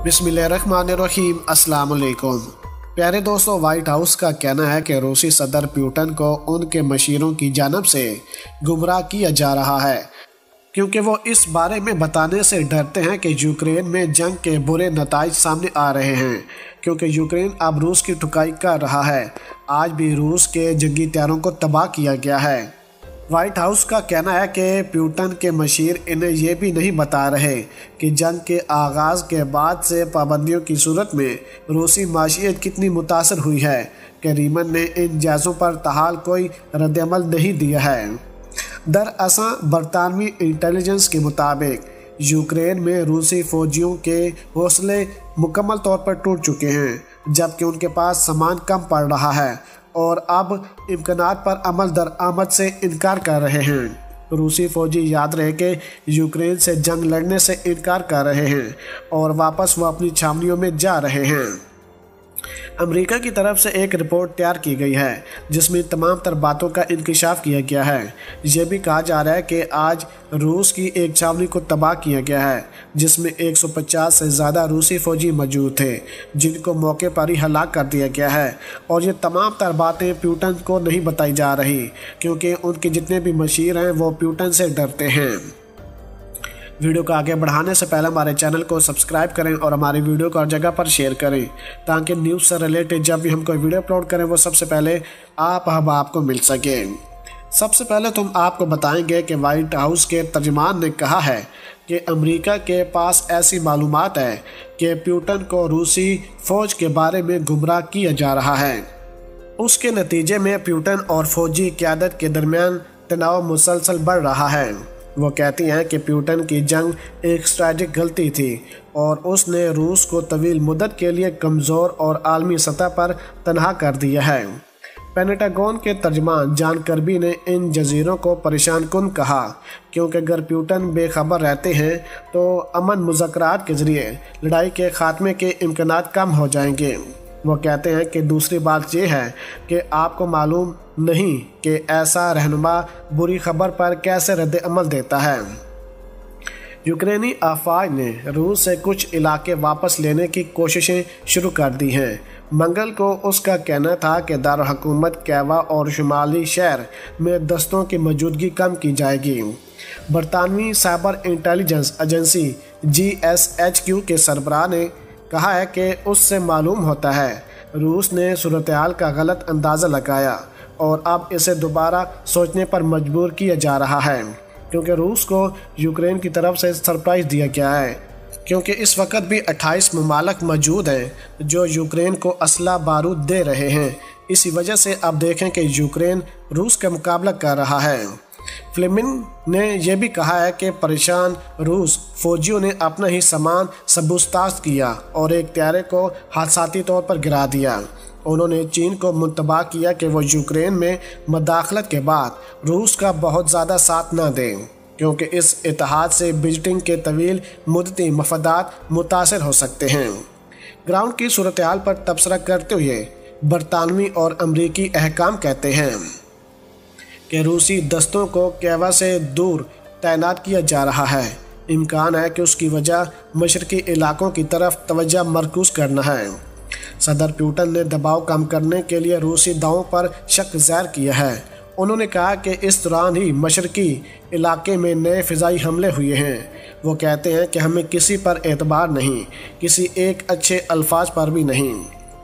बिस्मिल्लाहिर्रहमानिर्रहीम। अस्सलाम वालेकुम। प्यारे दोस्तों, वाइट हाउस का कहना है कि रूसी सदर पुतिन को उनके मशीरों की जानब से गुमराह किया जा रहा है क्योंकि वो इस बारे में बताने से डरते हैं कि यूक्रेन में जंग के बुरे नताइज सामने आ रहे हैं, क्योंकि यूक्रेन अब रूस की ठुकाई कर रहा है। आज भी रूस के जंगी तैयारों को तबाह किया गया है। वाइट हाउस का कहना है कि पुतिन के मशीर इन्हें ये भी नहीं बता रहे कि जंग के आगाज़ के बाद से पाबंदियों की सूरत में रूसी माशियत कितनी मुतासर हुई है कि रीमन ने इन जायज़ों पर ताहाल कोई रद्दअमल नहीं दिया है। दरअसल बरतानवी इंटेलिजेंस के मुताबिक यूक्रेन में रूसी फौजियों के हौसले मुकम्मल तौर पर टूट चुके हैं, जबकि उनके पास सामान कम पड़ रहा है और अब इम्कानात पर अमल दरआमद से इनकार कर रहे हैं। रूसी फौजी याद रहे कि यूक्रेन से जंग लड़ने से इनकार कर रहे हैं और वापस वो अपनी छावनियों में जा रहे हैं। अमेरिका की तरफ से एक रिपोर्ट तैयार की गई है जिसमें तमाम तर बातों का इंकशाफ किया गया है। यह भी कहा जा रहा है कि आज रूस की एक छावनी को तबाह किया गया है जिसमें 150 से ज़्यादा रूसी फौजी मौजूद थे, जिनको मौके पर ही हलाक कर दिया गया है। और ये तमाम तर बातें पुतिन को नहीं बताई जा रही क्योंकि उनके जितने भी मशीर हैं वो पुतिन से डरते हैं। वीडियो को आगे बढ़ाने से पहले हमारे चैनल को सब्सक्राइब करें और हमारी वीडियो को हर जगह पर शेयर करें ताकि न्यूज़ से रिलेटेड जब भी हम कोई वीडियो अपलोड करें वो सबसे पहले आप अहबाब को मिल सके। सबसे पहले तुम आपको बताएंगे कि वाइट हाउस के तर्जुमान ने कहा है कि अमेरिका के पास ऐसी मालूमात है कि पुतिन को रूसी फ़ौज के बारे में गुमराह किया जा रहा है। उसके नतीजे में पुतिन और फौजी क़यादत के दरमियान तनाव मुसलसल बढ़ रहा है। वो कहती हैं कि पुतिन की जंग एक स्ट्रैटेजिक गलती थी और उसने रूस को तवील मुद्दत के लिए कमज़ोर और आलमी सतह पर तनहा कर दिया है। पेंटागन के तर्जमान जॉन कर्बी ने इन जजीरों को परेशान कुन कहा क्योंकि अगर पुतिन बेखबर रहते हैं तो अमन मुज़ाकरात के ज़रिए लड़ाई के ख़ात्मे के इम्कानात कम हो जाएंगे। वो कहते हैं कि दूसरी बात यह है कि आपको मालूम नहीं कि ऐसा रहनुमा बुरी खबर पर कैसे रद्द अमल देता है। यूक्रेनी अफवाज ने रूस से कुछ इलाके वापस लेने की कोशिशें शुरू कर दी हैं। मंगल को उसका कहना था कि दारुल हुकूमत कैवा और शुमाली शहर में दस्तों की मौजूदगी कम की जाएगी। बरतानवी साइबर इंटेलिजेंस एजेंसी GSHQ के सरबराह ने कहा है कि उससे मालूम होता है रूस ने सूरत-ए-हाल का गलत अंदाज़ा लगाया और अब इसे दोबारा सोचने पर मजबूर किया जा रहा है क्योंकि रूस को यूक्रेन की तरफ से सरप्राइज़ दिया गया है, क्योंकि इस वक्त भी 28 ममालिक मौजूद हैं जो यूक्रेन को असला बारूद दे रहे हैं। इसी वजह से अब देखें कि यूक्रेन रूस का मुकाबला कर रहा है। फ्लेमिंग ने यह भी कहा है कि परेशान रूस फौजियों ने अपना ही सामान सबूस्ताज किया और एक त्यारे को हादसाती तौर पर गिरा दिया। उन्होंने चीन को मुंतबा किया कि वो यूक्रेन में मदाखलत के बाद रूस का बहुत ज़्यादा साथ न दें क्योंकि इस इत्तेहाद से बीजिंग के तवील मुद्दती मफादात मुतासर हो सकते हैं। ग्राउंड की सूरत हाल पर तबसरा करते हुए बरतानवी और अमरीकी अहकाम कहते हैं कि रूसी दस्तों को कैवा से दूर तैनात किया जा रहा है। इम्कान है कि उसकी वजह मशरकी इलाकों की तरफ तवज्जो मरकूज़ करना है। सदर पुतिन ने दबाव कम करने के लिए रूसी दावों पर शक ज़ाहिर किया है। उन्होंने कहा कि इस दौरान ही मशरकी इलाके में नए फ़िज़ाई हमले हुए हैं। वो कहते हैं कि हमें किसी पर एतबार नहीं, किसी एक अच्छे अल्फाज पर भी नहीं।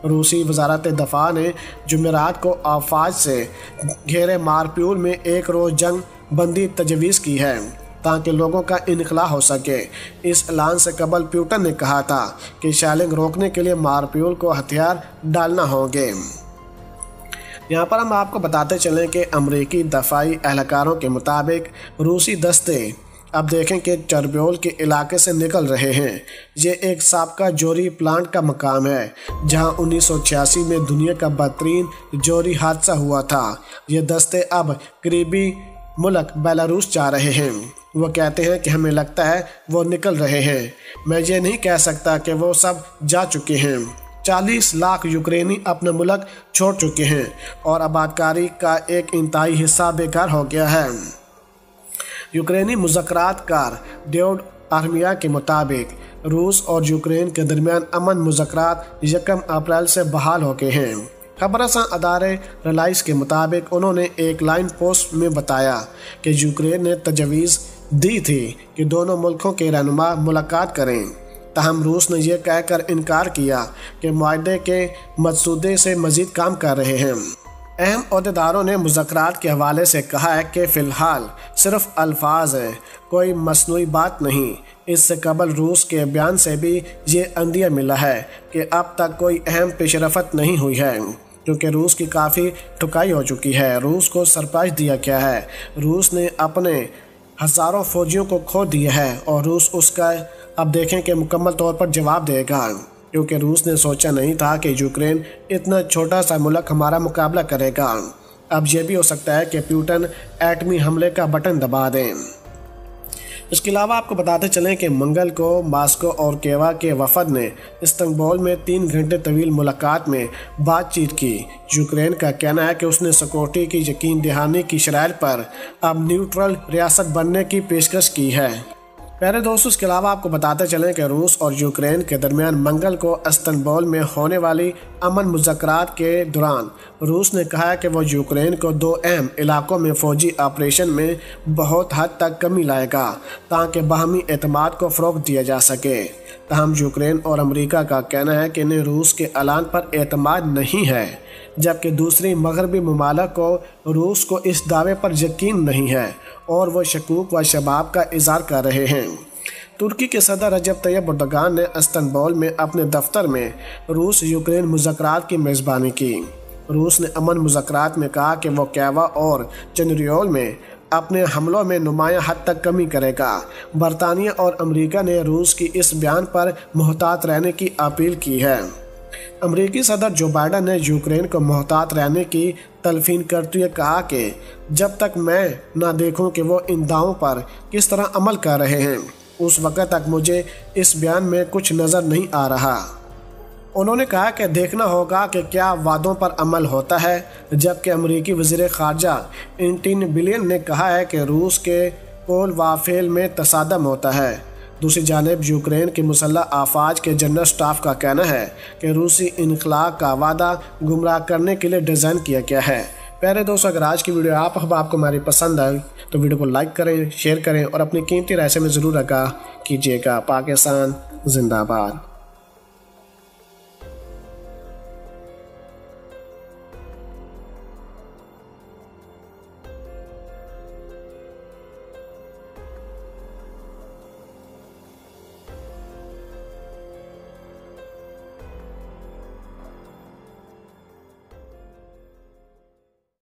रूसी वजारत दफा ने जुमेरात को आफाज से घेरे मारप्यूल में एक रोज़ जंग बंदी तजवीज़ की है ताकि लोगों का इनखला हो सके। इस ऐलान से कबल पुतिन ने कहा था कि शेलिंग रोकने के लिए मारप्यूल को हथियार डालना होंगे। यहाँ पर हम आपको बताते चलें कि अमरीकी दफाई एहलकारों के मुताबिक रूसी दस्ते अब देखें कि चर्ब्योल के इलाके से निकल रहे हैं। ये एक साबका जोरी प्लांट का मकाम है जहां 1986 में दुनिया का बदतरीन जोरी हादसा हुआ था। ये दस्ते अब करीबी मुल्क बेलारूस जा रहे हैं। वो कहते हैं कि हमें लगता है वो निकल रहे हैं। मैं ये नहीं कह सकता कि वो सब जा चुके हैं। 40 लाख यूक्रेनी अपना मुल्क छोड़ चुके हैं और आबादकारी का एक इंतहाई हिस्सा बेकार हो गया है। यूक्रेनी मुज़ाकरातकार डेविड आर्मिया के मुताबिक रूस और यूक्रेन के दरमियान अमन मुज़ाकरात 1 अप्रैल से बहाल हो गए हैं। खबरसां अदारे रिलाइस के मुताबिक उन्होंने एक लाइन पोस्ट में बताया कि यूक्रेन ने तजवीज़ दी थी कि दोनों मुल्कों के रहनुमा मुलाकात करें, ताहम रूस ने यह कहकर इनकार किया कि मुआहदे के मकसूदे से मज़ीद काम कर रहे हैं। अहम अहदेदारों ने मुज़ाकरात के हवाले से कहा है कि फ़िलहाल सिर्फ अल्फाज है, कोई मसनूई बात नहीं। इससे कबल रूस के बयान से भी ये अंदिया मिला है कि अब तक कोई अहम पेशरफत नहीं हुई है, क्योंकि रूस की काफ़ी ठुकाई हो चुकी है। रूस को सरप्राइज दिया गया है, रूस ने अपने हज़ारों फौजियों को खो दिया है और रूस उसका अब देखें कि मुकम्मल तौर पर जवाब देगा, क्योंकि रूस ने सोचा नहीं था कि यूक्रेन इतना छोटा सा मुल्क हमारा मुकाबला करेगा। अब यह भी हो सकता है कि पुतिन एटमी हमले का बटन दबा दें। इसके अलावा आपको बताते चलें कि मंगल को मॉस्को और कीव के वफद ने इस्तांबुल में 3 घंटे तवील मुलाकात में बातचीत की। यूक्रेन का कहना है कि उसने सिक्योरिटी की यकीन दहानी की शराइत पर अब न्यूट्रल रियासत बनने की पेशकश की है। प्यारे दोस्तों, इसके अलावा आपको बताते चलें कि रूस और यूक्रेन के दरमियान मंगल को इस्तांबुल में होने वाली अमन मुज़ाकरात के दौरान रूस ने कहा है कि वो यूक्रेन को 2 अहम इलाकों में फ़ौजी ऑपरेशन में बहुत हद तक कमी लाएगा, ताकि बाहमी एतमाद को फ़रोग़ दिया जा सके। ताहम यूक्रेन और अमेरिका का कहना है कि इन्हें रूस के ऐलान पर एतमाद नहीं है, जबकि दूसरी मगरबी ममालिक को रूस को इस दावे पर यकीन नहीं है और वो शकूक व शबाब का इज़हार कर रहे हैं। तुर्की के सदर रजब तैयब एर्दोगान ने इस्तांबुल में अपने दफ्तर में रूस यूक्रेन मुज़ाकरात की मेज़बानी की। रूस ने अमन मुज़ाकरात में कहा कि वो कीव और चनरियोल में अपने हमलों में नुमायां हद तक कमी करेगा। बरतानिया और अमेरिका ने रूस की इस बयान पर मुहतात रहने की अपील की है। अमेरिकी सदर जो बाइडन ने यूक्रेन को मुहतात रहने की तलफीन करते हुए कहा कि जब तक मैं ना देखूं कि वो इन दावों पर किस तरह अमल कर रहे हैं, उस वक्त तक मुझे इस बयान में कुछ नज़र नहीं आ रहा। उन्होंने कहा कि देखना होगा कि क्या वादों पर अमल होता है, जबकि अमेरिकी वज़ीर ख़ारजा एंटनी ब्लिंकन ने कहा है कि रूस के कौल व फ़ेल में तसादम होता है। दूसरी जानिब यूक्रेन के मुसल्लह आफाज के जनरल स्टाफ का कहना है कि रूसी इनखला का वादा गुमराह करने के लिए डिज़ाइन किया गया है। प्यारे दोस्तों, अगर आज की वीडियो आपको हमारी पसंद आई तो वीडियो को लाइक करें, शेयर करें और अपनी कीमती राय से में ज़रूर आगाह कीजिएगा। पाकिस्तान जिंदाबाद।